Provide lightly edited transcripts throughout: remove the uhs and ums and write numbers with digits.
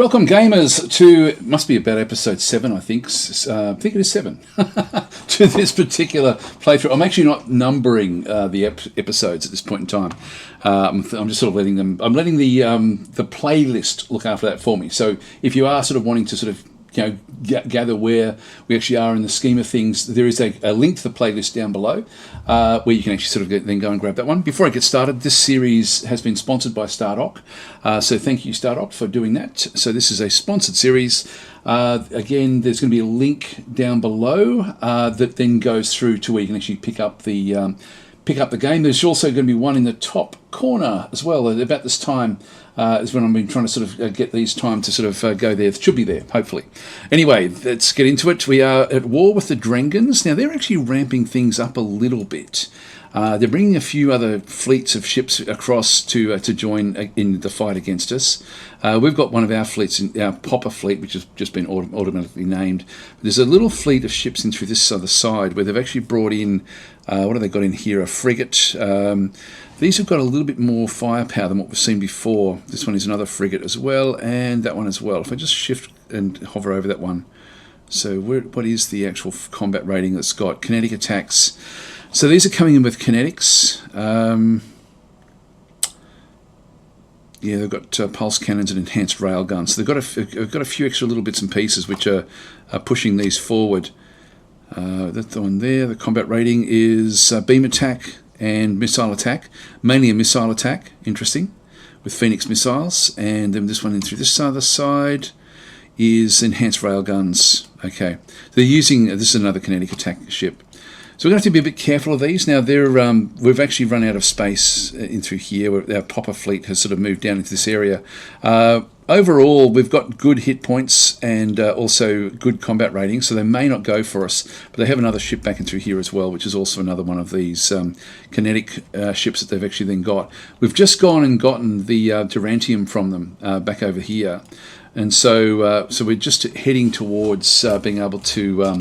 Welcome, gamers, to must be about episode 7, I think. I think it is 7 to this particular playthrough. I'm actually not numbering the episodes at this point in time. I'm just sort of letting them. I'm letting the playlist look after that for me. So if you are sort of wanting to sort of gather where we actually are in the scheme of things, there is a link to the playlist down below where you can actually sort of then go and grab that one. Before I get started, this series has been sponsored by DasTactic, so thank you DasTactic for doing that. So this is a sponsored series. Again, there's going to be a link down below that then goes through to where you can actually pick up the game. There's also going to be one in the top corner as well. About this time is when I've been trying to sort of get these time to sort of go there. It should be there, hopefully. Anyway, let's get into it. We are at war with the Drengans. Now, they're actually ramping things up a little bit. They're bringing a few other fleets of ships across to join in the fight against us. We've got one of our fleets, our Popper fleet, which has just been automatically named. There's a little fleet of ships in through this other side where they've actually brought in, what have they got in here? A frigate. These have got a little bit more firepower than what we've seen before. This one is another frigate as well, and that one as well. If I just shift and hover over that one. So what is the actual combat rating that's got? Kinetic attacks. So these are coming in with kinetics. Yeah, they've got pulse cannons and enhanced railguns. So they've got a few extra little bits and pieces which are pushing these forward. That's the one there. The combat rating is beam attack and missile attack. Mainly a missile attack, interesting, with Phoenix missiles. And then this one in through this other side is enhanced railguns. Okay, they're using, this is another kinetic attack ship. So we're going to have to be a bit careful of these. Now, we've actually run out of space in through here. Our Popper fleet has sort of moved down into this area. Overall, we've got good hit points and also good combat ratings, so they may not go for us. But they have another ship back in through here as well, which is also another one of these kinetic ships that they've actually then got. We've just gone and gotten the Durantium from them back over here. And so we're just heading towards being able to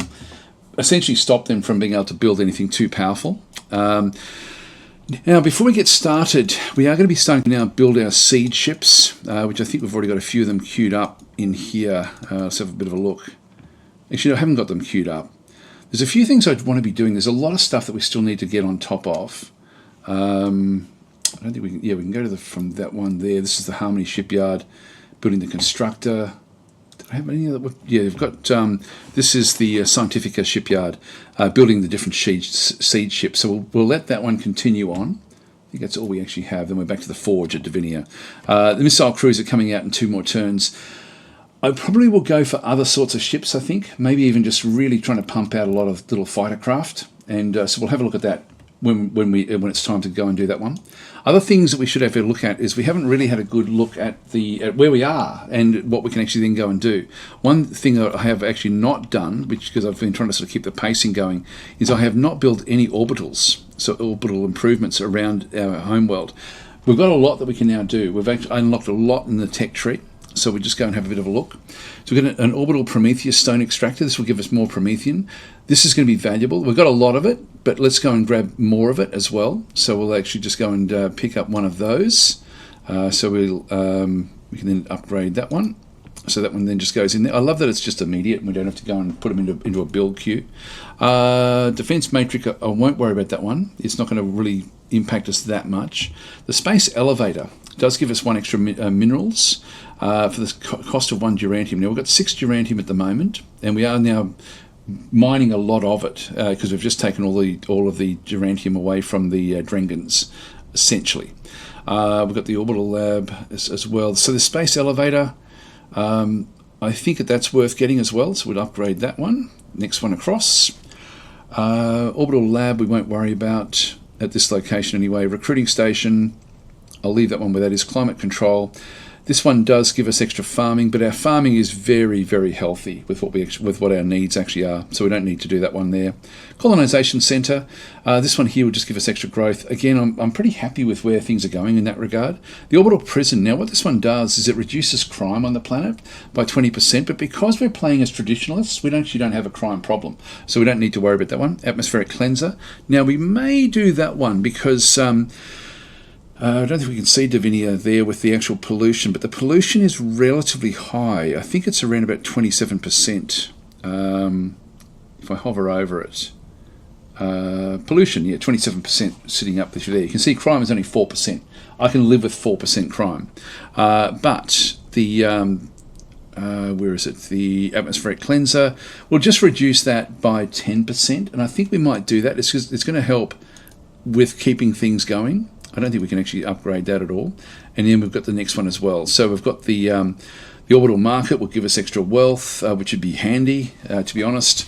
essentially stop them from being able to build anything too powerful. Now, before we get started, we are going to be starting to now build our siege ships, which I think we've already got a few of them queued up in here. Let's have a bit of a look. Actually, no, I haven't got them queued up. There's a few things I want to be doing. There's a lot of stuff that we still need to get on top of. I don't think we can. Yeah, we can go to from that one there. This is the Harmony shipyard, building the constructor. I have any other? Yeah, we've got. This is the Scientifica shipyard, building the different siege ships. So we'll let that one continue on. I think that's all we actually have. Then we're back to the Forge at Divinia. The missile crews are coming out in 2 more turns. I probably will go for other sorts of ships. I think maybe even just really trying to pump out a lot of little fighter craft, and so we'll have a look at that when it's time to go and do that one. Other things that we should have a look at is we haven't really had a good look at where we are and what we can actually then go and do. One thing that I have actually not done, because I've been trying to sort of keep the pacing going, is I have not built any orbitals, so orbital improvements around our homeworld. We've got a lot that we can now do. We've actually unlocked a lot in the tech tree. So we just go and have a bit of a look. So we've got an orbital Prometheus stone extractor. This will give us more Promethean. This is going to be valuable. We've got a lot of it, but let's go and grab more of it as well. So we'll actually just go and pick up one of those. So we can then upgrade that one. So that one then just goes in there. I love that it's just immediate and we don't have to go and put them into a build queue. Defense matrix, I won't worry about that one. It's not going to really impact us that much. The space elevator does give us 1 extra minerals for the cost of 1 Durantium. Now, we've got 6 Durantium at the moment, and we are now mining a lot of it because we've just taken all of the Durantium away from the Drengans, essentially. We've got the orbital lab as well. So the space elevator, I think that's worth getting as well, so we'll upgrade that one. Next one across. Orbital lab we won't worry about at this location anyway. Recruiting station, I'll leave that one where that is. Climate control. This one does give us extra farming, but our farming is very, very healthy with what our needs actually are, so we don't need to do that one there. Colonization Centre. This one here will just give us extra growth. Again, I'm pretty happy with where things are going in that regard. The orbital prison. Now, what this one does is it reduces crime on the planet by 20%, but because we're playing as traditionalists, we actually don't have a crime problem, so we don't need to worry about that one. Atmospheric cleanser. Now, we may do that one because I don't think we can see Divinia there with the actual pollution, but the pollution is relatively high. I think it's around about 27%. If I hover over it. Pollution, yeah, 27% sitting up there. You can see crime is only 4%. I can live with 4% crime. But the, where is it? The atmospheric cleanser, we'll just reduce that by 10%. And I think we might do that. It's going to help with keeping things going. I don't think we can actually upgrade that at all. And then we've got the next one as well. So we've got the orbital market will give us extra wealth, which would be handy, to be honest.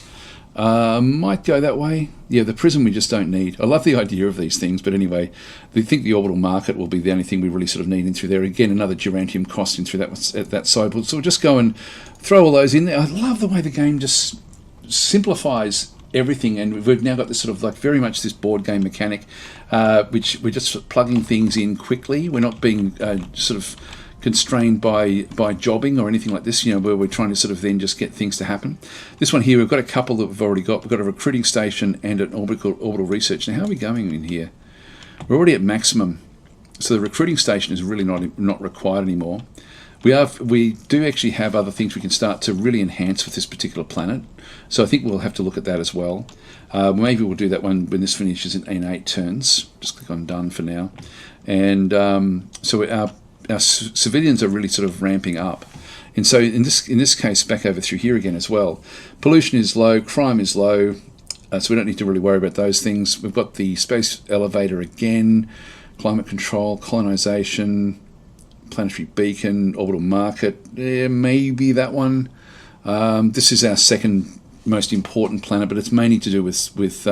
Might go that way. Yeah, the prism we just don't need. I love the idea of these things, but anyway, I think the orbital market will be the only thing we really sort of need in through there. Again, another Durantium cost in through that side. So we'll just go and throw all those in there. I love the way the game just simplifies everything, and we've now got this sort of like very much this board game mechanic, which we're just plugging things in quickly. We're not being sort of constrained by jobbing or anything like this, where we're trying to sort of then just get things to happen. This one here, we've got a couple that we've already got. We've got a recruiting station and an orbital research. Now, how are we going in here? We're already at maximum, so the recruiting station is really not required anymore. We do actually have other things we can start to really enhance with this particular planet, so I think we'll have to look at that as well. Maybe we'll do that one when this finishes in 8 turns. Just click on done for now. And so our civilians are really sort of ramping up. And so in this case, back over through here again as well, pollution is low, crime is low, so we don't need to really worry about those things. We've got the space elevator again, climate control, colonization, planetary beacon, orbital market, maybe that one. This is our second most important planet, but it's mainly to do with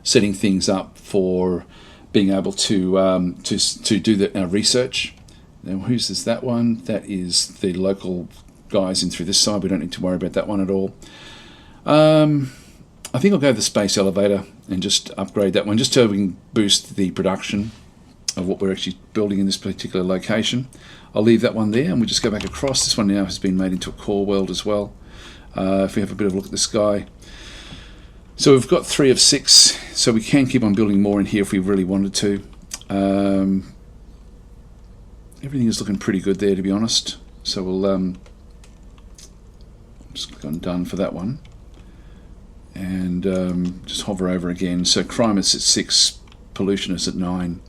setting things up for being able to do our research. Now, whose is that one? That is the local guys in through this side. We don't need to worry about that one at all. I think I'll go the space elevator and just upgrade that one, just so we can boost the production of what we're actually building in this particular location. I'll leave that one there, and we'll just go back across. This one now has been made into a core world as well. If we have a bit of a look at the sky. So we've got 3 of 6, so we can keep on building more in here if we really wanted to. Everything is looking pretty good there, to be honest. So we'll just click on done for that one. And just hover over again. So crime is at 6, pollution is at 9.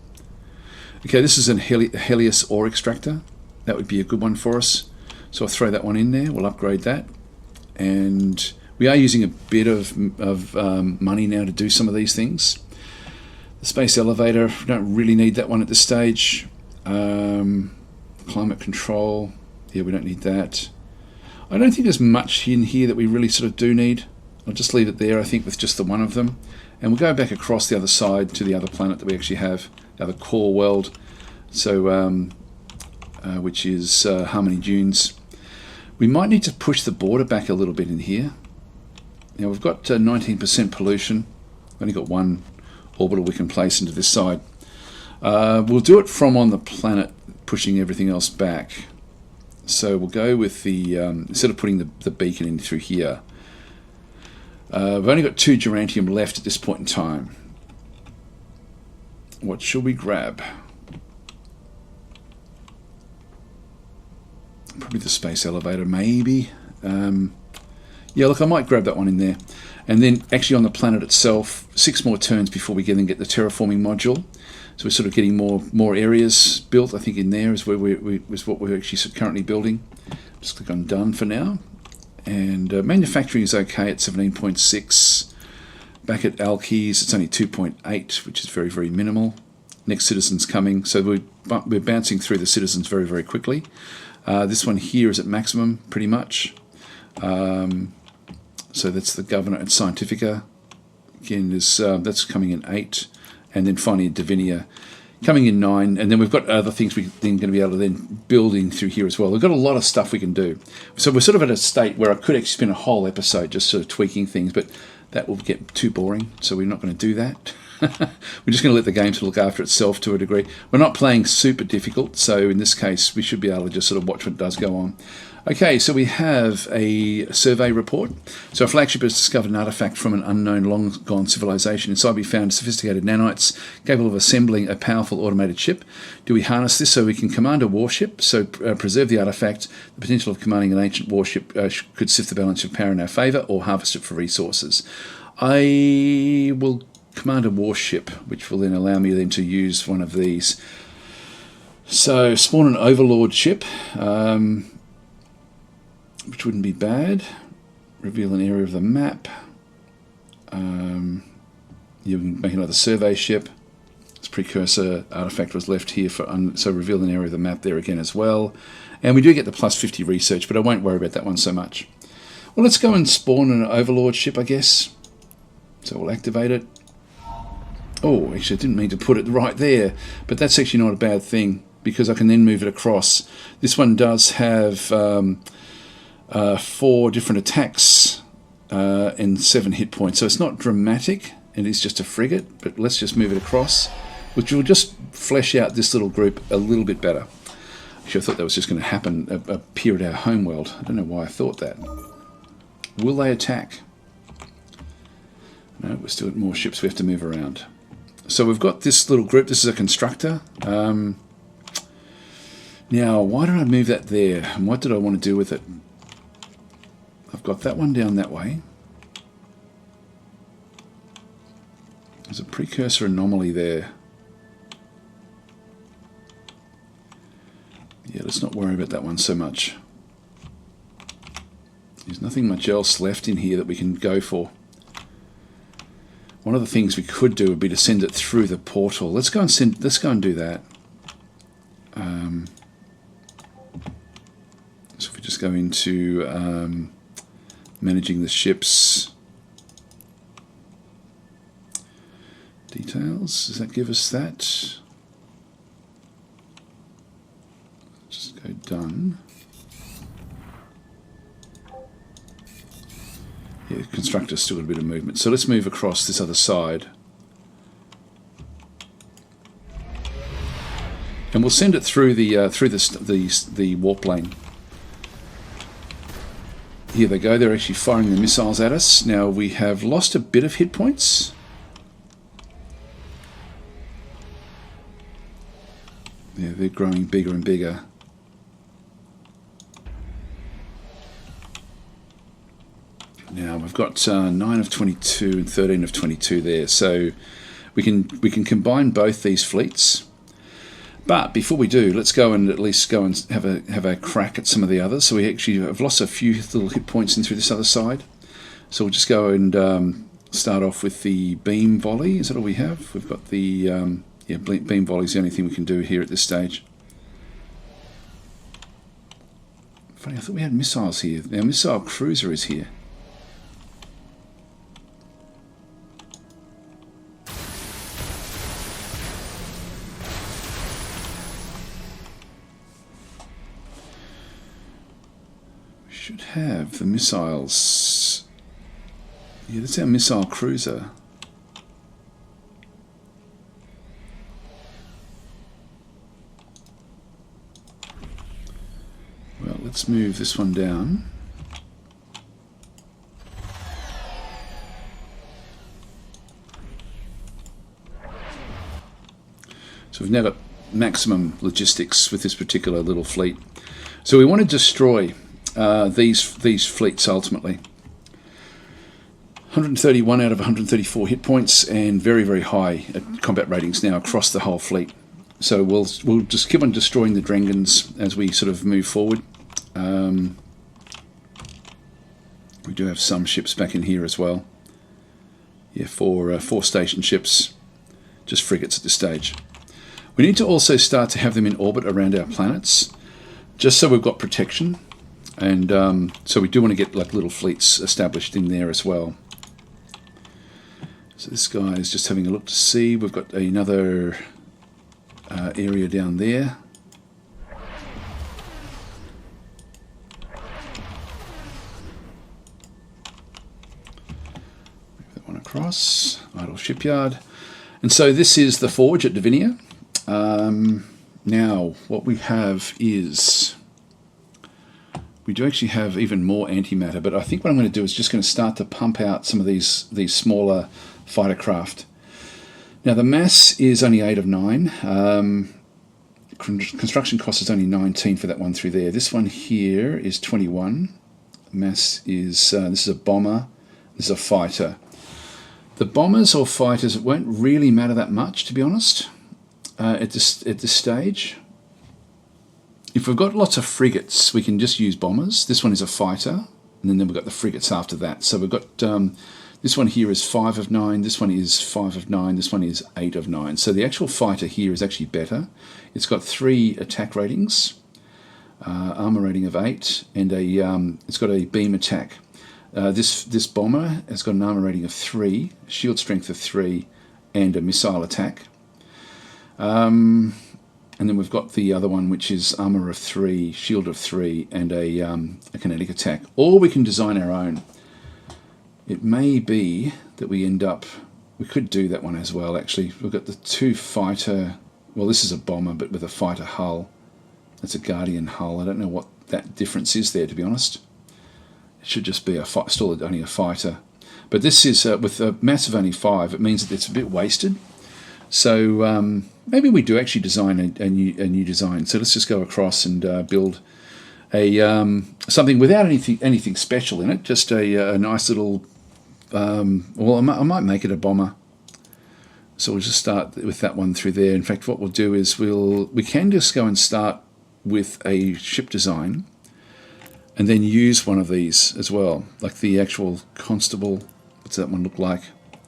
Okay, this is a Helios ore extractor. That would be a good one for us. So I'll throw that one in there. We'll upgrade that. And we are using a bit of money now to do some of these things. The space elevator, we don't really need that one at this stage. Climate control, yeah, we don't need that. I don't think there's much in here that we really sort of do need. I'll just leave it there, I think, with just the one of them. And we'll go back across the other side to the other planet that we actually have, the other core world, so which is Harmony Dunes. We might need to push the border back a little bit in here. Now we've got 19% pollution. We've only got one orbital we can place into this side. We'll do it from on the planet, pushing everything else back. So we'll go with the, instead of putting the beacon in through here, we've only got 2 Durantium left at this point in time. What should we grab? Probably the space elevator, maybe. Yeah, look, I might grab that one in there. And then actually on the planet itself, 6 more turns before we get the terraforming module. So we're sort of getting more areas built. I think in there is where was what we're actually currently building. Just click on done for now. And manufacturing is okay at 17.6. Back at Alkeys, it's only 2.8, which is very, very minimal. Next citizen's coming. So we're bouncing through the citizens very, very quickly. This one here is at maximum, pretty much. So that's the Governor and Scientifica. Again, that's coming in 8. And then finally Divinia coming in 9. And then we've got other things we're then going to be able to then build in through here as well. We've got a lot of stuff we can do. So we're sort of at a state where I could actually spend a whole episode just sort of tweaking things, but that will get too boring, so we're not going to do that. We're just going to let the game sort of look after itself to a degree. We're not playing super difficult, so in this case we should be able to just sort of watch what does go on. Okay, so we have a survey report. So our flagship has discovered an artifact from an unknown long-gone civilization. Inside we found sophisticated nanites capable of assembling a powerful automated ship. Do we harness this so we can command a warship? So preserve the artifact. The potential of commanding an ancient warship could sift the balance of power in our favour, or harvest it for resources. I will command a warship, which will then allow me then to use one of these. So spawn an overlord ship. Which wouldn't be bad. Reveal an area of the map. You can make another survey ship. This precursor artifact was left here for so reveal an area of the map there again as well. And we do get the plus 50 research, but I won't worry about that one so much. Well, let's go and spawn an overlord ship, I guess. So we'll activate it. Oh, actually I didn't mean to put it right there, but that's actually not a bad thing because I can then move it across. This one does have 4 different attacks and 7 hit points, so it's not dramatic. It is just a frigate, but let's just move it across, which will just flesh out this little group a little bit better. Actually, I thought that was just going to happen, appear at our homeworld. I don't know why I thought that. Will they attack? No, we're still at more ships we have to move around. So we've got this little group. This is a constructor. Now, why did I move that there? And what did I want to do with it? I've got that one down that way. There's a precursor anomaly there. Yeah, let's not worry about that one so much. There's nothing much else left in here that we can go for. One of the things we could do would be to send it through the portal. Let's go and do that. So if we just go into managing the ships details, does that give us that? Just go done. Yeah, constructor's still got a bit of movement, so let's move across this other side, and we'll send it through the warp lane. Here they go. They're actually firing the missiles at us. Now we have lost a bit of hit points. Yeah, they're growing bigger and bigger. Now we've got 9 of 22 and 13 of 22 there, so we can combine both these fleets. But before we do, let's go and at least go and have a crack at some of the others. So we actually have lost a few little hit points in through this other side. So we'll just go and start off with the beam volley. Is that all we have? We've got the beam volley is the only thing we can do here at this stage. Funny, I thought we had missiles here. Our missile cruiser is here. Should have the missiles. Yeah, that's our missile cruiser. Well, let's move this one down. So we've now got maximum logistics with this particular little fleet. So we want to destroy these fleets ultimately. 131 out of 134 hit points and very, very high combat ratings now across the whole fleet. So we'll just keep on destroying the Drengans as we sort of move forward. We do have some ships back in here as well. Yeah, 4 station ships, just frigates at this stage. We need to also start to have them in orbit around our planets, just so we've got protection. And so we do want to get like little fleets established in there as well. So this guy is just having a look to see. We've got another area down there. Move that one across. Idle shipyard. And so this is the forge at Divinia. Now, what we have is, we do actually have even more antimatter, but I think what I'm going to do is just going to start to pump out some of these smaller fighter craft. Now, the mass is only 8 of 9. Construction cost is only 19 for that one through there. This one here is 21. Mass is, this is a bomber, this is a fighter. The bombers or fighters, it won't really matter that much, to be honest, at this stage. If we've got lots of frigates, we can just use bombers. This one is a fighter, and then we've got the frigates after that. So we've got, this one here is 5 of 9, this one is 5 of 9, this one is 8 of 9. So the actual fighter here is actually better. It's got 3 attack ratings, armor rating of 8, and it's got a beam attack. This bomber has got an armor rating of 3, shield strength of 3, and a missile attack. And then we've got the other one, which is armor of 3, shield of 3, and a kinetic attack. Or we can design our own. It may be that we end up, we could do that one as well, actually. We've got the 2 fighter, well, this is a bomber, but with a fighter hull. That's a Guardian hull. I don't know what that difference is there, to be honest. It should just be still only a fighter. But this is, with a mass of only 5, it means that it's a bit wasted. So maybe we do actually design a new design. So let's just go across and build a something without anything special in it. Just a nice little. Well, I might make it a bomber. So we'll just start with that one through there. In fact, what we'll do is we can just go and start with a ship design, and then use one of these as well, like the actual Constable. What's that one look like?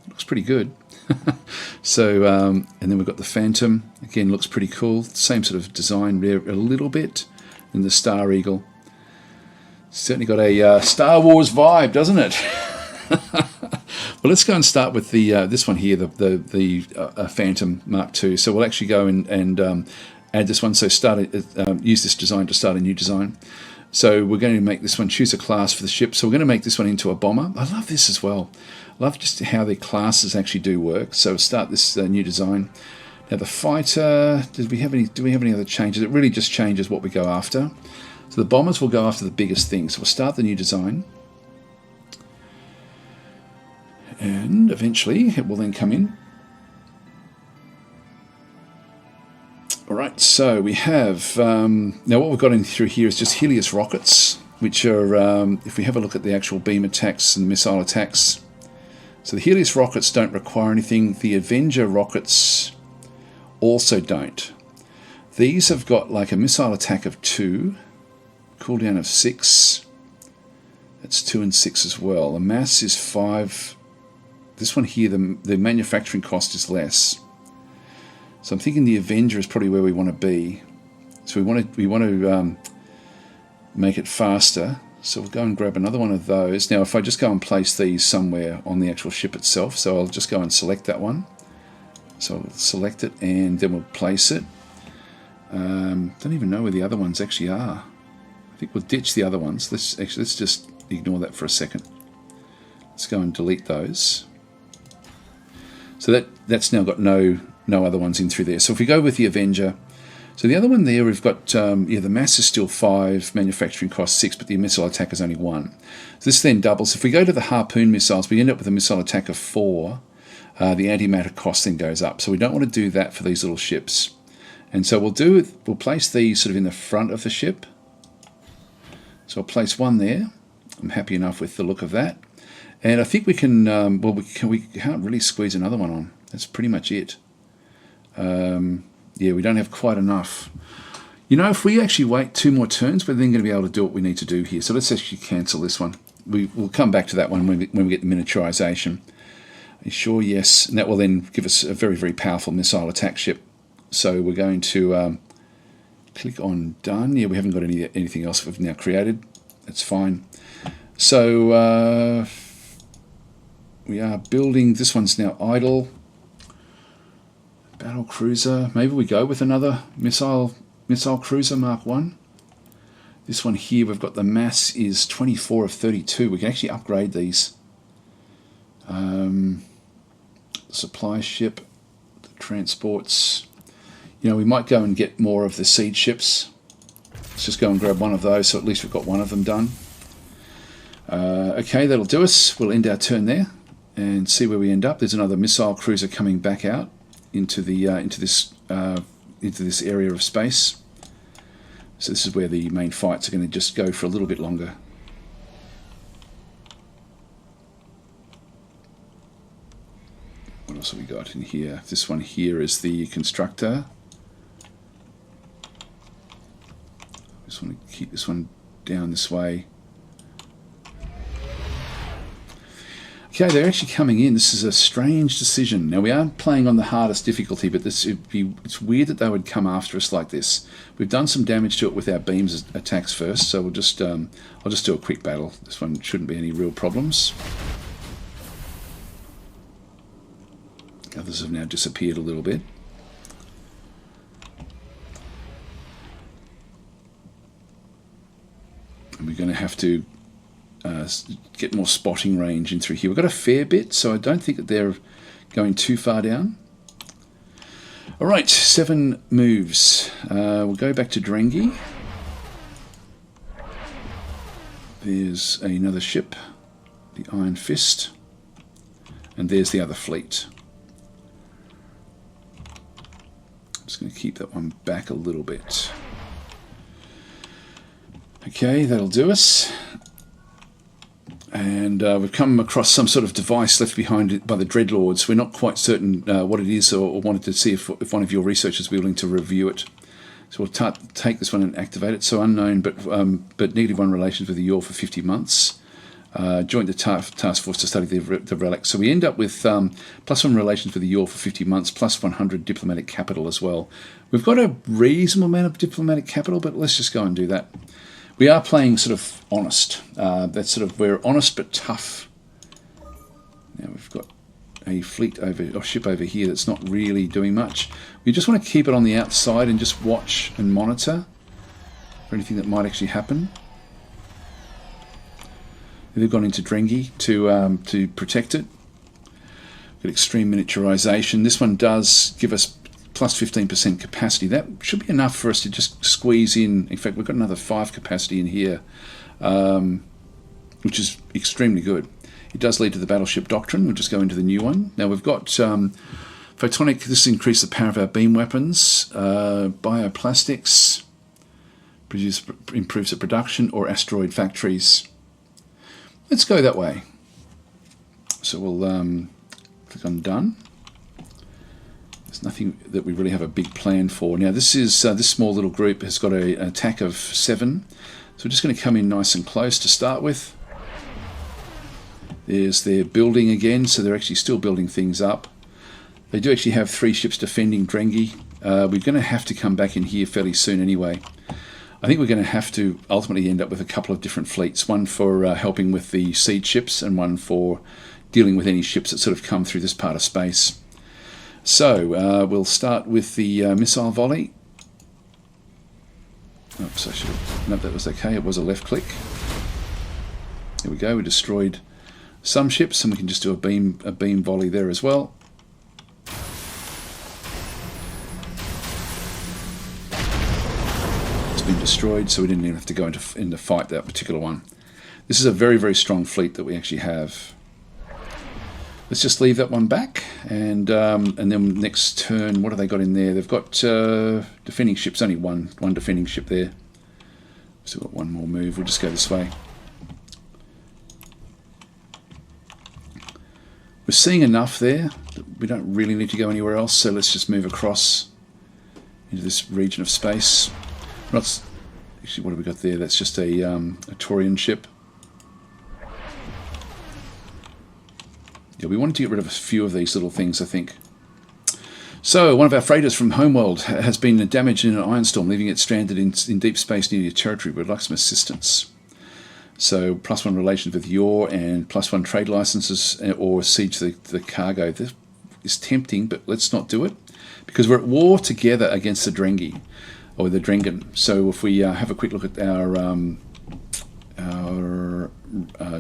Looks pretty good. So, and then we've got the Phantom. Again, looks pretty cool. Same sort of design there a little bit. And the Star Eagle. Certainly got a Star Wars vibe, doesn't it? Well, let's go and start with the this one here, the Phantom Mark II. So we'll actually go and add this one. So use this design to start a new design. So we're going to make this one, choose a class for the ship. So we're going to make this one into a bomber. I love this as well. I love just how the classes actually do work. So start this new design. Now the fighter, do we have any other changes? It really just changes what we go after. So the bombers will go after the biggest things. So we'll start the new design. And eventually it will then come in. Alright, so we have, now what we've got in through here is just Helios rockets, which are, if we have a look at the actual beam attacks and missile attacks. So the Helios rockets don't require anything. The Avenger rockets also don't. These have got like a missile attack of 2, cooldown of 6. That's 2 and 6 as well. The mass is 5. This one here, the manufacturing cost is less. So I'm thinking the Avenger is probably where we want to be. So we want to make it faster. So we'll go and grab another one of those. Now if I just go and place these somewhere on the actual ship itself, so I'll just go and select that one. So I'll select it and then we'll place it. Don't even know where the other ones actually are. I think we'll ditch the other ones. Let's just ignore that for a second. Let's go and delete those. So that's now got no other ones in through there. So if we go with the Avenger, so the other one there we've got, the mass is still 5, manufacturing cost 6, but the missile attack is only 1. So this then doubles. If we go to the Harpoon missiles, we end up with a missile attack of 4. The antimatter cost then goes up. So we don't want to do that for these little ships. And so we'll place these sort of in the front of the ship. So I'll place one there. I'm happy enough with the look of that. And I think we can, we can't really squeeze another one on. That's pretty much it. Yeah, we don't have quite enough. You know, if we actually wait 2 more turns, we're then going to be able to do what we need to do here. So let's actually cancel this one. We'll come back to that one when we get the miniaturization. Are you sure? Yes. And that will then give us a very, very powerful missile attack ship. So we're going to click on done. Yeah, we haven't got anything else we've now created. That's fine. So we are building. This one's now idle. Battle cruiser. Maybe we go with another missile cruiser Mark 1. This one here, we've got the mass is 24 of 32. We can actually upgrade these. Supply ship. transports. You know, we might go and get more of the siege ships. Let's just go and grab one of those, so at least we've got one of them done. Okay, that'll do us. We'll end our turn there and see where we end up. There's another missile cruiser coming back out into the into this area of space. So this is where the main fights are going to just go for a little bit longer. What else have we got in here? This one here is the constructor. Just want to keep this one down this way. Okay, they're actually coming in. This is a strange decision. Now, we are playing on the hardest difficulty, but it's weird that they would come after us like this. We've done some damage to it with our beams attacks first, so we'll just I'll just do a quick battle. This one shouldn't be any real problems. Others have now disappeared a little bit. And we're going to have to get more spotting range in through here. We've got a fair bit, so I don't think that they're going too far down. Alright, 7 moves. We'll go back to Drengi. There's another ship, the Iron Fist, and there's the other fleet. I'm just going to keep that one back a little bit. Okay, that'll do us. And we've come across some sort of device left behind by the Dreadlords. We're not quite certain what it is, or wanted to see if one of your researchers would be willing to review it. So we'll take this one and activate it. So unknown, but -1 relations with the Yor for 50 months. Joined the task force to study the relics. So we end up with +1 relations with the Yor for 50 months, +100 diplomatic capital as well. We've got a reasonable amount of diplomatic capital, but let's just go and do that. We are playing sort of honest. That's sort of, we're honest but tough. Now we've got a fleet or ship over here that's not really doing much. We just want to keep it on the outside and just watch and monitor for anything that might actually happen. They've gone into Drengi to protect it. Got extreme miniaturization. This one does give us +15% capacity. That should be enough for us to just squeeze in. In fact, we've got another 5 capacity in here, which is extremely good. It does lead to the battleship doctrine. We'll just go into the new one. Now we've got photonic. This increases the power of our beam weapons. Bioplastics improves the production, or asteroid factories. Let's go that way. So we'll click on done. There's nothing that we really have a big plan for. Now this is this small little group has got an attack of 7. So we're just going to come in nice and close to start with. There's their building again, so they're actually still building things up. They do actually have 3 ships defending Drengi. We're going to have to come back in here fairly soon anyway. I think we're going to have to ultimately end up with a couple of different fleets. One for helping with the siege ships, and one for dealing with any ships that sort of come through this part of space. So we'll start with the missile volley. Oops, I should have... No, that was okay. It was a left click. There we go. We destroyed some ships, and we can just do a beam volley there as well. It's been destroyed, so we didn't even have to go into fight that particular one. This is a very, very strong fleet that we actually have. Let's just leave that one back, and then next turn, what have they got in there? They've got defending ships, only one defending ship there. Still got one more move. We'll just go this way. We're seeing enough there that we don't really need to go anywhere else, so let's just move across into this region of space. Actually, what have we got there? That's just a Taurian ship. Yeah, we wanted to get rid of a few of these little things, I think. So, one of our freighters from Homeworld has been damaged in an iron storm, leaving it stranded in deep space near your territory. We'd like some assistance. So, +1 relations with Yor, and +1 trade licenses, or siege the cargo. This is tempting, but let's not do it, because we're at war together against the Drengi, or the Drengen. So, if we have a quick look at our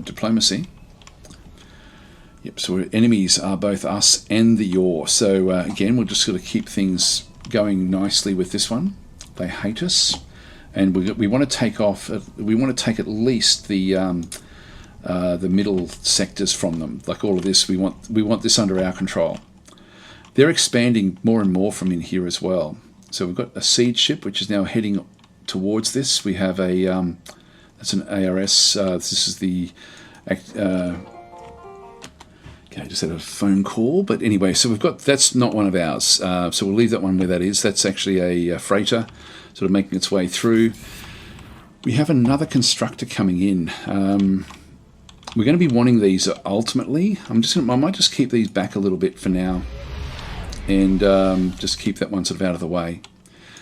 diplomacy. Yep, so our enemies are both us and the yaw. So again, we'll just sort of keep things going nicely with this one. They hate us, and we want to take off. We want to take at least the middle sectors from them. Like all of this, we want this under our control. They're expanding more and more from in here as well. So we've got a siege ship which is now heading towards this. We have a that's an ARS. This is the okay, I just had a phone call, but anyway, so we've got, that's not one of ours, so we'll leave that one where that is. That's actually a freighter, sort of making its way through. We have another constructor coming in. We're going to be wanting these ultimately. I might just keep these back a little bit for now, and just keep that one sort of out of the way.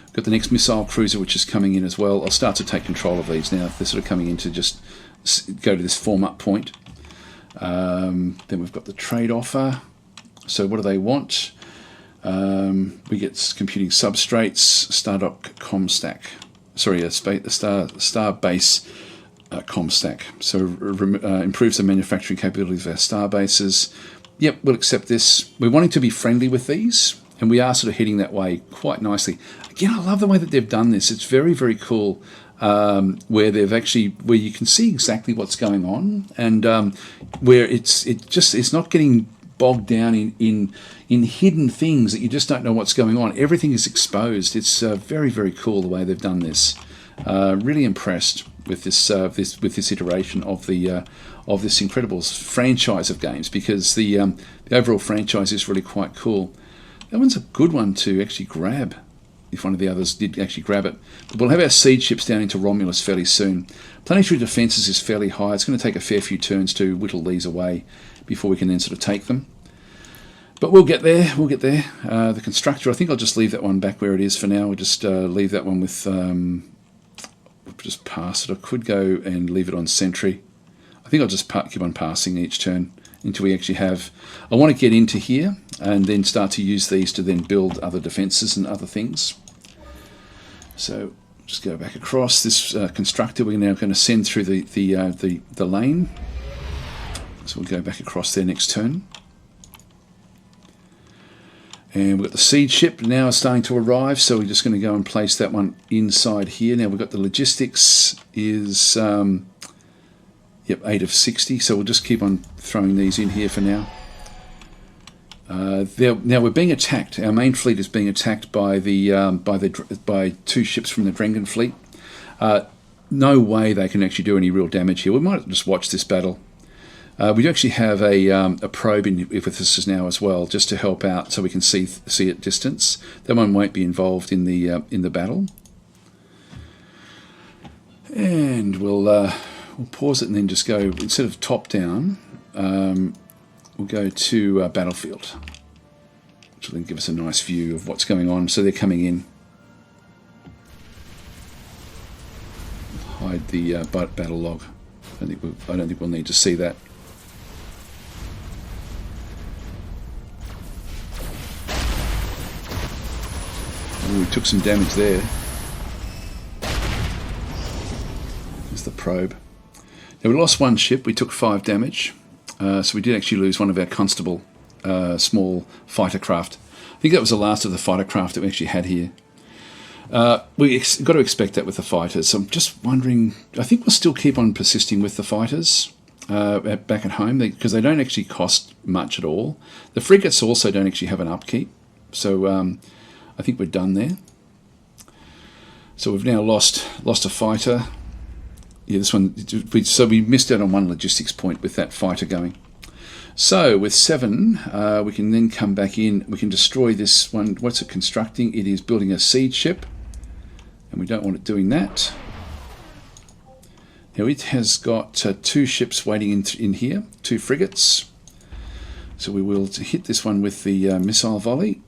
We've got the next missile cruiser which is coming in as well. I'll start to take control of these now. They're sort of coming in to just go to this form up point. Then we've got the trade offer. So what do they want? We get computing substrates, Star.com stack. Sorry, a star base com stack. So improves the manufacturing capabilities of our star bases. Yep, we'll accept this. We're wanting to be friendly with these, and we are sort of heading that way quite nicely. Again, I love the way that they've done this. It's very, very cool. Where you can see exactly what's going on, and where it's not getting bogged down in hidden things that you just don't know what's going on. Everything is exposed. It's very, very cool the way they've done this. Really impressed with this iteration of this incredible franchise of games, because the overall franchise is really quite cool. That one's a good one to actually grab, if one of the others did actually grab it. But we'll have our siege ships down into Romulus fairly soon. Planetary defences is fairly high. It's going to take a fair few turns to whittle these away before we can then sort of take them. But we'll get there. We'll get there. The constructor, I think I'll just leave that one back where it is for now. We'll just leave that one with... just pass it. I could go and leave it on sentry. I think I'll just keep on passing each turn until we actually have... I want to get into here and then start to use these to then build other defences and other things. So just go back across this constructor. We're now going to send through the lane. So we'll go back across there next turn. And we've got the siege ship now starting to arrive, so we're just going to go and place that one inside here. Now we've got the logistics is 8 of 60, so we'll just keep on throwing these in here for now. Now we're being attacked. Our main fleet is being attacked by by 2 ships from the Drengen fleet. No way they can actually do any real damage here. We might just watch this battle. We do actually have a probe with us now as well, just to help out, so we can see at distance. That one won't be involved in the battle. And we'll pause it and then just go, instead of top down, we'll go to battlefield, which will then give us a nice view of what's going on. So they're coming in. Hide the battle log. I don't think we'll need to see that. Ooh, we took some damage there. There's the probe. Now we lost 1 ship. We took 5 damage. So we did actually lose one of our constable small fighter craft. I think that was the last of the fighter craft that we actually had here. We got to expect that with the fighters. So I'm just wondering, I think we'll still keep on persisting with the fighters back at home, because they don't actually cost much at all. The frigates also don't actually have an upkeep. So I think we're done there. So we've now lost a fighter. Yeah, this one. So we missed out on 1 logistics point with that fighter going. So with 7, we can then come back in. We can destroy this one. What's it constructing? It is building a siege ship, and we don't want it doing that. Now it has got 2 ships waiting in here, 2 frigates. So we will hit this one with the missile volley.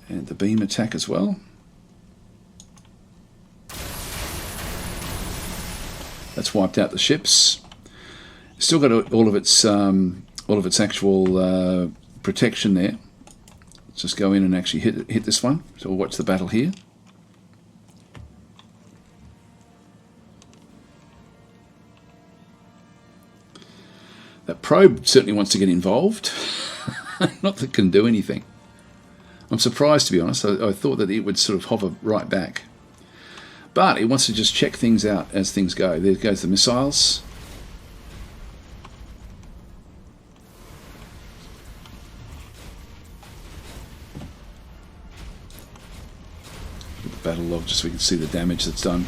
And the beam attack as well. That's wiped out the ships. Still got all of its actual protection there. Let's just go in and actually hit this one. So we'll watch the battle here. probe certainly wants to get involved. Not that it can do anything. I'm surprised, to be honest. I thought that it would sort of hover right back. But it wants to just check things out as things go. There goes the missiles. Look at the battle log just so we can see the damage that's done.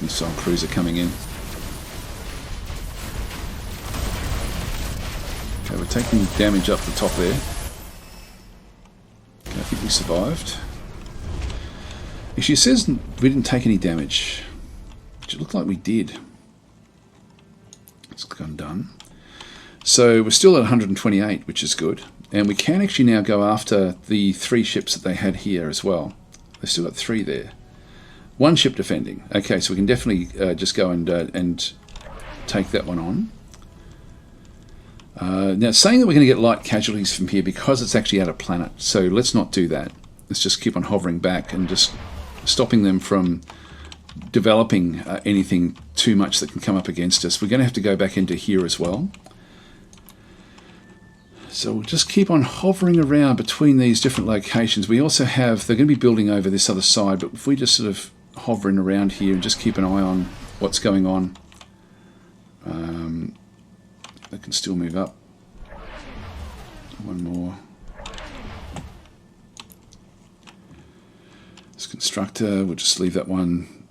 Missile cruiser coming in. Okay, we're taking damage up the top there. Okay, I think we survived. Actually, it says we didn't take any damage, which it looked like we did. Let's click on done. So we're still at 128, which is good. And we can actually now go after the 3 ships that they had here as well. They've still got 3 there. 1 ship defending. Okay, so we can definitely just go and take that one on. Now, saying that we're going to get light casualties from here because it's actually out of planet, so let's not do that. Let's just keep on hovering back and just stopping them from developing anything too much that can come up against us. We're going to have to go back into here as well. So we'll just keep on hovering around between these different locations. We also have, they're going to be building over this other side, but if we just sort of hovering around here and just keep an eye on what's going on, they can still move up. One more. This constructor, we'll just leave that one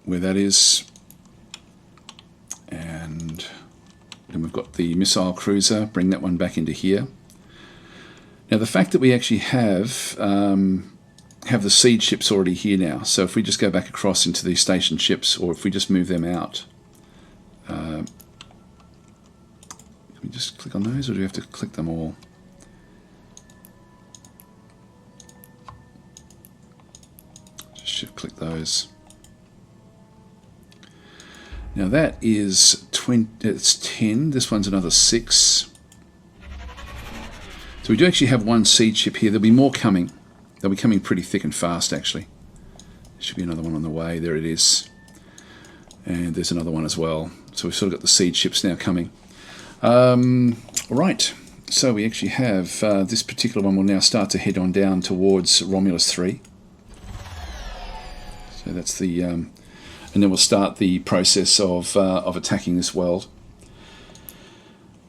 where that is. And then we've got the missile cruiser, bring that one back into here. Now the fact that we actually have the siege ships already here now, so if we just go back across into these station ships, or if we just move them out, can we just click on those, or do we have to click them all? Just shift click those. Now that is 20, it's 10, this one's another 6. So we do actually have 1 siege ship here. There'll be more coming. They'll be coming pretty thick and fast, actually. There should be another one on the way. There it is. And there's another one as well. So we've sort of got the siege ships now coming. Right. So we actually have this particular one will now start to head on down towards Romulus 3. So that's the... and then we'll start the process of attacking this world.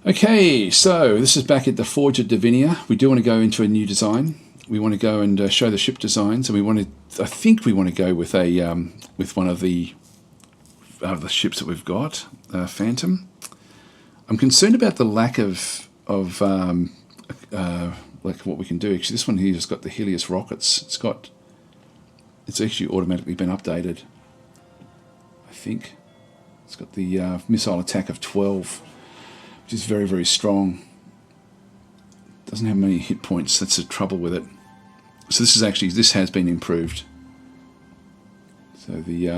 Okay, so this is back at the Forge of Divinia. We do want to go into a new design. We want to go and show the ship designs, and we want to. I think we want to go with a with one of the ships that we've got, Phantom. I'm concerned about the lack of like what we can do. Actually, this one here has got the Helios rockets. It's actually automatically been updated. I think it's got the missile attack of 12, which is very, very strong. Doesn't have many hit points. That's the trouble with it. So this has been improved. So the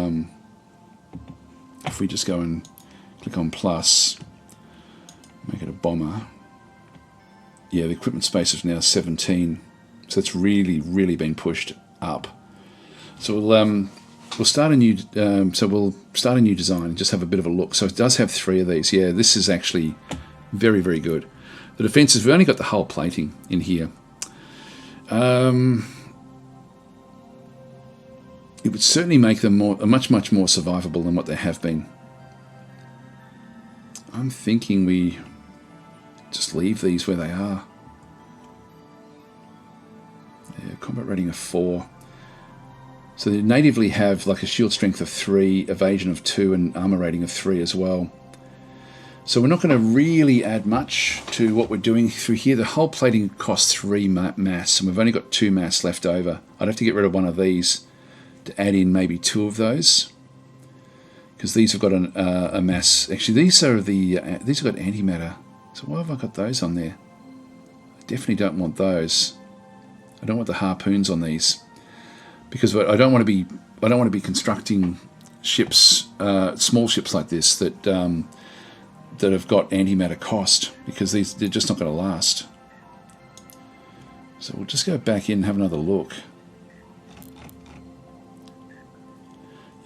if we just go and click on plus, make it a bomber. Yeah, the equipment space is now 17. So it's really, really been pushed up. So we'll start a new. We'll start a new design and just have a bit of a look. So it does have 3 of these. Yeah, this is actually very, very good. The defences, we've only got the hull plating in here. It would certainly make them much more survivable than what they have been. I'm thinking we just leave these where they are. Yeah, combat rating of 4. So they natively have like a shield strength of 3, evasion of 2, and armor rating of 3 as well. So we're not going to really add much to what we're doing through here. The hull plating costs 3 mass, and we've only got 2 mass left over. I'd have to get rid of one of these to add in maybe 2 of those, because these have got a mass. Actually, these have got antimatter. So why have I got those on there? I definitely don't want those. I don't want the harpoons on these, because I don't want to be constructing ships, small ships like this that that have got antimatter cost, because they're just not going to last. So we'll just go back in and have another look.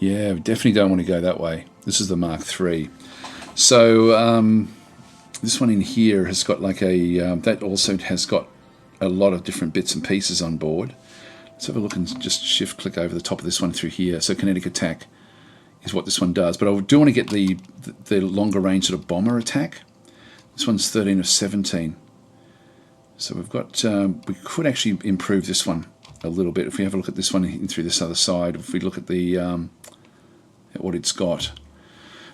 Yeah, we definitely don't want to go that way. This is the Mark III. So this one in here has got like a, that also has got a lot of different bits and pieces on board. Let's have a look and just shift click over the top of this one through here. So kinetic attack is what this one does. But I do want to get the longer range sort of bomber attack. This one's 13 of 17. So we've got, we could actually improve this one a little bit. If we have a look at this one in through this other side, if we look at the at what it's got.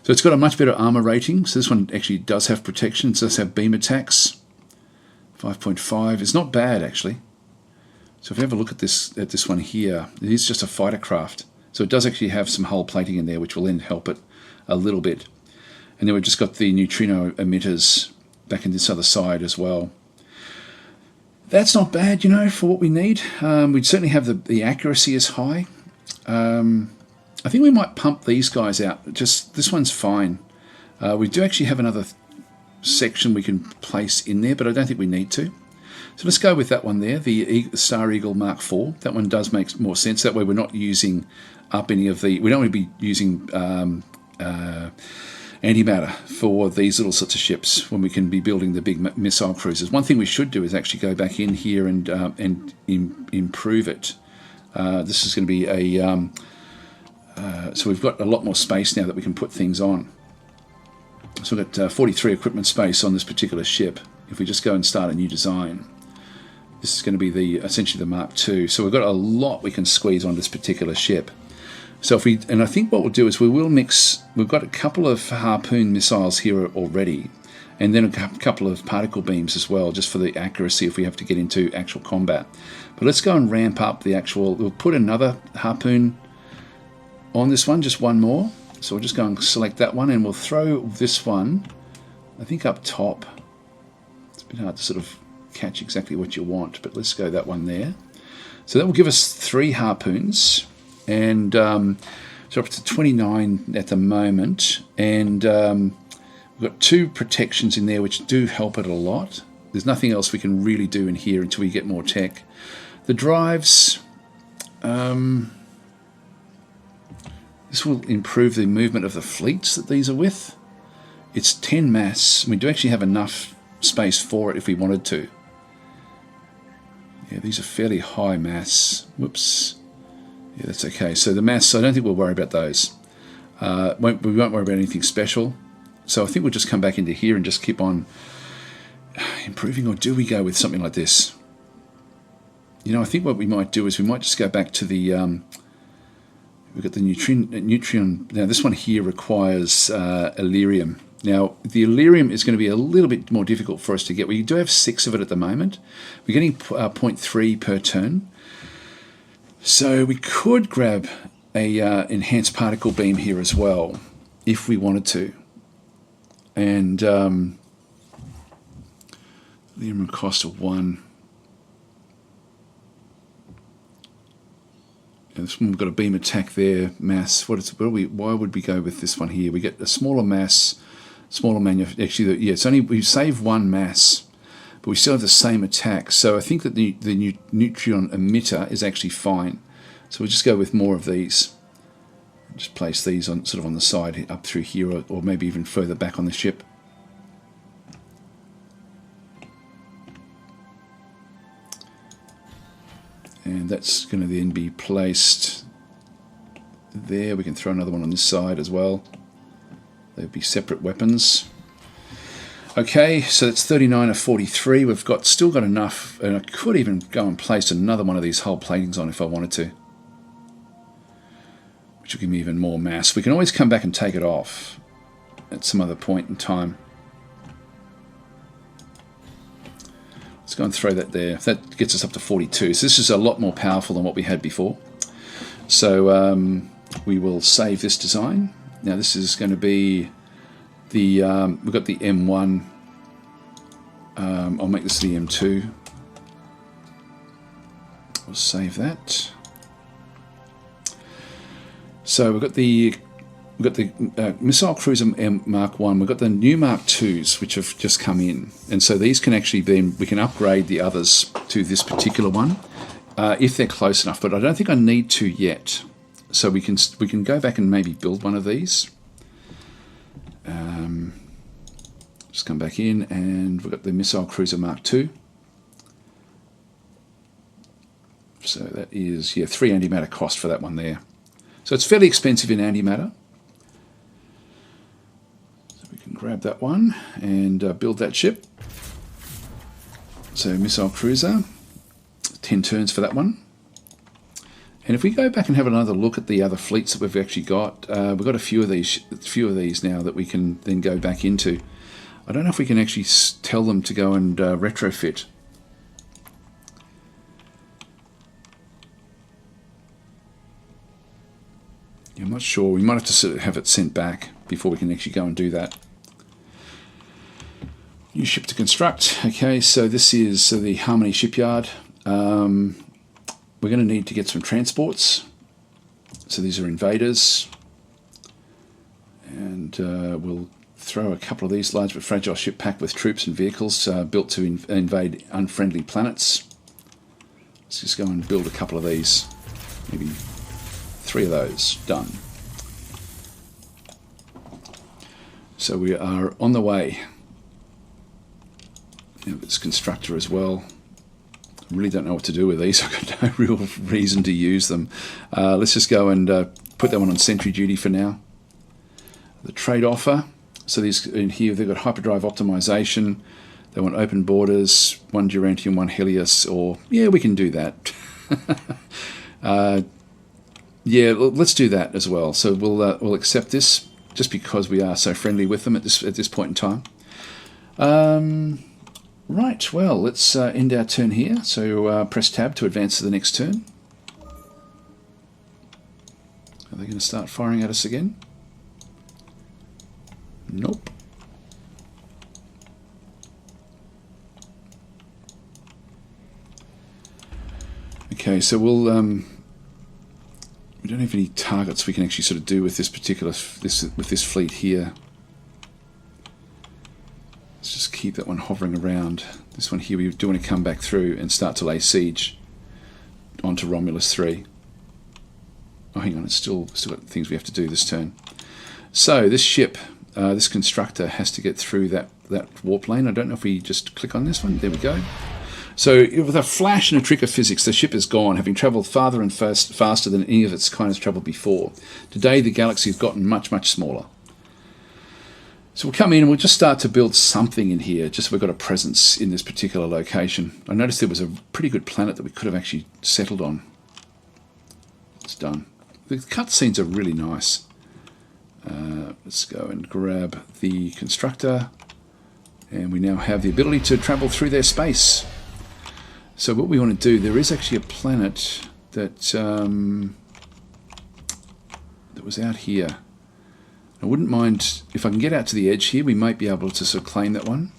So it's got a much better armor rating. So this one actually does have protection. It does have beam attacks. 5.5 is not bad actually. So if we have a look at this one here, it is just a fighter craft. So it does actually have some hull plating in there, which will then help it a little bit. And then we've just got the neutrino emitters back in this other side as well. That's not bad, you know, for what we need. We'd certainly have the accuracy is high. I think we might pump these guys out. Just this one's fine. We do actually have another section we can place in there, but I don't think we need to. So let's go with that one there, the Star Eagle Mark IV. That one does make more sense. That way we're not using up any of the... We don't want to be using antimatter for these little sorts of ships when we can be building the big missile cruisers. One thing we should do is actually go back in here and improve it. This is going to be a... so we've got a lot more space now that we can put things on. So we've got 43 equipment space on this particular ship. If we just go and start a new design, this is going to be essentially the Mark II. So we've got a lot we can squeeze on this particular ship. So if we, and I think what we'll do is we will mix, we've got a couple of harpoon missiles here already, and then a couple of particle beams as well, just for the accuracy if we have to get into actual combat. But let's go and ramp up the actual, we'll put another harpoon on this one, just one more. So we'll just go and select that one, and we'll throw this one, I think, up top. It's a bit hard to sort of catch exactly what you want, but let's go that one there. So that will give us 3 harpoons, and so up to 29 at the moment, and we've got 2 protections in there which do help it a lot. There's nothing else we can really do in here until we get more tech. The drives, this will improve the movement of the fleets that these are with. It's 10 mass. We do actually have enough space for it if we wanted to. Yeah, these are fairly high mass. Whoops. Yeah, that's okay. So the mass, I don't think we'll worry about those. We won't worry about anything special. So I think we'll just come back into here and just keep on improving, or do we go with something like this? You know, I think what we might do is we might just go back to the... we've got the Neutron. Now this one here requires Illyrium. Now the Illyrium is going to be a little bit more difficult for us to get. We do have 6 of it at the moment. We're getting 0.3 per turn. So we could grab a enhanced particle beam here as well, if we wanted to. And Illyrium cost of 1. And this one, we've got a beam attack there, mass. Why would we go with this one here? We get a smaller mass, smaller manufacture. Actually, yeah, it's only, we save 1 mass, but we still have the same attack. So I think that the neutron emitter is actually fine. So we'll just go with more of these. Just place these on sort of on the side up through here, or maybe even further back on the ship. And that's going to then be placed there. We can throw another one on this side as well. They'd be separate weapons. Okay, so that's 39 of 43. We've still got enough, and I could even go and place another one of these hull platings on if I wanted to, which will give me even more mass. We can always come back and take it off at some other point in time. Let's go and throw that there. That gets us up to 42. So this is a lot more powerful than what we had before. So we will save this design. Now this is going to be the, we've got the M1. I'll make this the M2. We'll save that. So we've got the we've got the missile cruiser Mark 1. We've got the new Mark 2s, which have just come in. And so these can actually be, we can upgrade the others to this particular one if they're close enough. But I don't think I need to yet. So we can go back and maybe build one of these. Just come back in, and we've got the missile cruiser Mark 2. So that is, yeah, 3 antimatter cost for that one there. So it's fairly expensive in antimatter. So we can grab that one and build that ship. So missile cruiser, 10 turns for that one. And if we go back and have another look at the other fleets that we've actually got, we've got a few of these now that we can then go back into. I don't know if we can actually tell them to go and retrofit. Yeah, I'm not sure. We might have to sort of have it sent back before we can actually go and do that. New ship to construct. Okay, so this is the Harmony shipyard. We're going to need to get some transports. So these are invaders. And we'll throw a couple of these large but fragile ship packed with troops and vehicles built to invade unfriendly planets. Let's just go and build a couple of these. Maybe 3 of those. Done. So we are on the way. This constructor as well. I really don't know what to do with these. I've got no real reason to use them. Let's just go and put that one on sentry duty for now. The trade offer. So these in here, they've got hyperdrive optimization. They want open borders, 1 Durantium, 1 Helios, or yeah, we can do that. Yeah, let's do that as well. So we'll accept this just because we are so friendly with them at this point in time. Right, well, let's end our turn here. So press tab to advance to the next turn. Are they going to start firing at us again? Nope. Okay, so we'll we don't have any targets we can actually sort of do with this particular with this fleet here. Let's just keep that one hovering around. This one here, we do want to come back through and start to lay siege onto Romulus 3. Oh, hang on, it's still got things we have to do this turn. So this ship, this constructor has to get through that warp lane. I don't know if we just click on this one. There we go. So with a flash and a trick of physics, the ship is gone, having travelled farther and faster than any of its kind has travelled before. Today, the galaxy has gotten much, much smaller. So we'll come in and we'll just start to build something in here, just so we've got a presence in this particular location. I noticed there was a pretty good planet that we could have actually settled on. It's done. The cutscenes are really nice. Let's go and grab the constructor, and we now have the ability to travel through their space. So what we want to do, there is actually a planet that that was out here. I wouldn't mind if I can get out to the edge here. We might be able to sort of claim that one.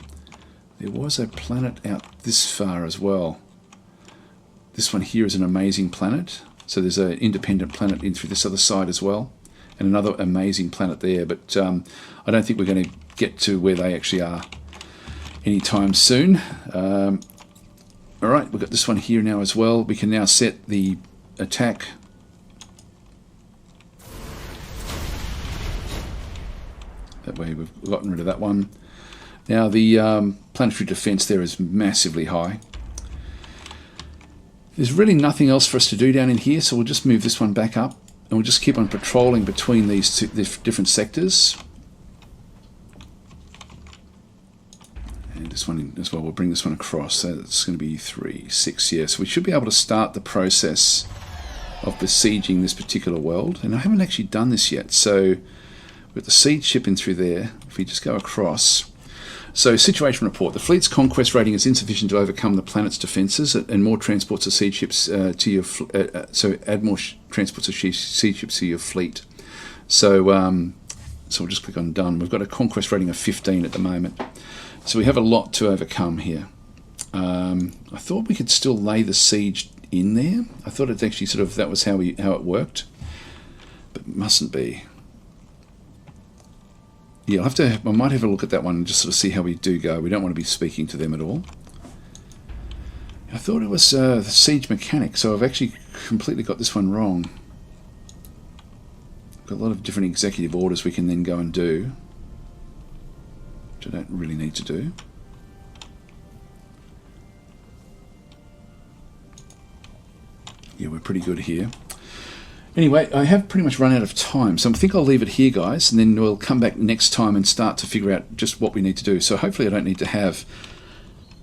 There was a planet out this far as well. This one here is an amazing planet. So there's an independent planet in through this other side as well, and another amazing planet there. But I don't think we're going to get to where they actually are anytime soon. All right, we've got this one here now as well. We can now set the attack. That way we've gotten rid of that one. Now the planetary defense there is massively high. There's really nothing else for us to do down in here, so we'll just move this one back up, and we'll just keep on patrolling between these two different sectors. And this one as well, we'll bring this one across. So it's going to be 3, 6, yeah. So we should be able to start the process of besieging this particular world. And I haven't actually done this yet. So with the siege ship in through there, if we just go across. So situation report. The fleet's conquest rating is insufficient to overcome the planet's defences, and more transports of siege ships to your so add more transports of siege ships to your fleet. So so we'll just click on done. We've got a conquest rating of 15 at the moment. So we have a lot to overcome here. I thought we could still lay the siege in there. I thought it's actually sort of that was how it worked, but it mustn't be. Yeah, I might have a look at that one and just sort of see how we do go. We don't want to be speaking to them at all. I thought it was the siege mechanic, so I've actually completely got this one wrong. Got a lot of different executive orders we can then go and do, which I don't really need to do. Yeah, we're pretty good here. Anyway, I have pretty much run out of time, so I think I'll leave it here, guys, and then we'll come back next time and start to figure out just what we need to do. So hopefully I don't need to have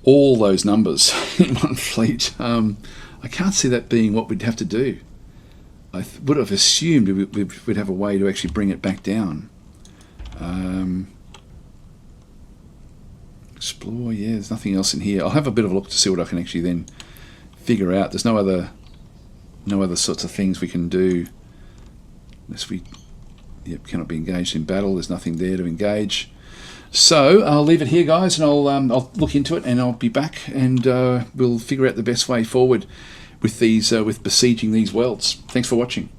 all those numbers in one fleet. I can't see that being what we'd have to do. I would have assumed we'd have a way to actually bring it back down. Explore, yeah, there's nothing else in here. I'll have a bit of a look to see what I can actually then figure out. There's no other sorts of things we can do unless we cannot be engaged in battle. There's nothing there to engage. So I'll leave it here, guys, and I'll look into it, and I'll be back, and we'll figure out the best way forward with these with besieging these worlds. Thanks for watching.